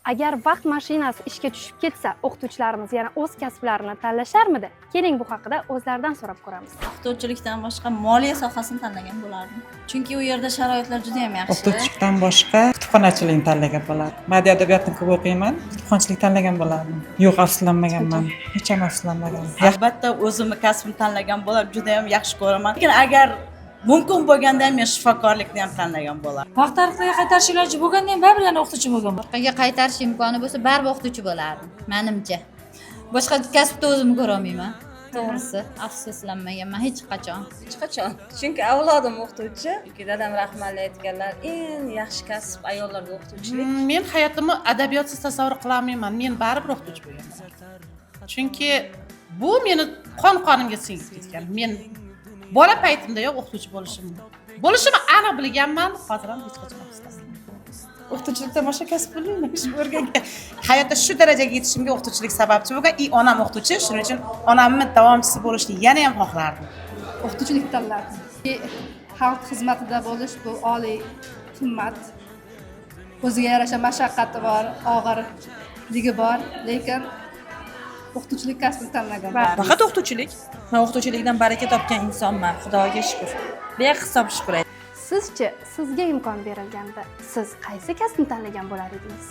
Agar vaqt mashinasi ishga tushib ketsa, o'qituvchilarimiz yana o'z kasblarini tanlasharmidi? Keling bu haqida o'zlaridan so'rab ko'ramiz. O'qituvchilikdan boshqa moliya sohasini tanlagan bo'lardim. Chunki u yerda sharoitlar juda ham yaxshi. O'qituvchilikdan boshqa kutubxonachilikni tanlagan bo'lardim. Badiiy adabiyotni ko'p o'qiyman, kutubxonachilik tanlagan bo'lardim. Yo'q, afsuslanmaganman. Hech ham afsuslanmaganman. Albatta o'zimni kasbimni tanlagan bo'lardim, juda ham yaxshi ko'raman. Lekin agar mumkin bo'lganda ham men shifokorlikni ham tanlagan bo'lardim. Vaqt orqaga qaytarish iloji bo'lganda ham baribir yana o'qituvchi bo'lganman. Orqaga qaytarish imkoni bo'lsa baribir o'qituvchi bo'lardim, menimcha. Boshqa kasbda o'zimni ko'ra olmayman. To'g'risi, afsuslanmaganman hech qachon. Hech qachon. Chunki avlodim o'qituvchi. Chunki dadam rahmatli aytganlar, eng yaxshi kasb ayollarda o'qituvchilik. Men hayotimni adabiyotsiz tasavvur qila olmayman. Men baribir o'qituvchi bo'laman. Chunki bu meni qon-qonimga singib ketgan. Men bola paytimdayoq o'qituvchi bo'lishimni aniq bilganman, hozir ham hech qachon afsuslanmayman. O'qituvchilikdan boshqa kasb bilmayman. Shu o'rgangan. Hayotda shu darajaga yetishimga o'qituvchilik sababchi bo'lgan. Onam o'qituvchi, shuning uchun onamni davomchisi bo'lishni yana ham xohlardim. O'qituvchilik tanlardim. Xalq xizmatida bo'lish bu oliy qimmat. O'ziga yarasha mashaqqati bor, og'irligi bor, lekin o'qituvchilik kasbini tanlagan. Faqat o'qituvchilik. Men o'qituvchilikdan baraka topgan insonman, Xudoga shukr. Behisob shukr. Sizchi, sizga imkon berilganda siz qaysi kasbni tanlagan bo'lar edingiz?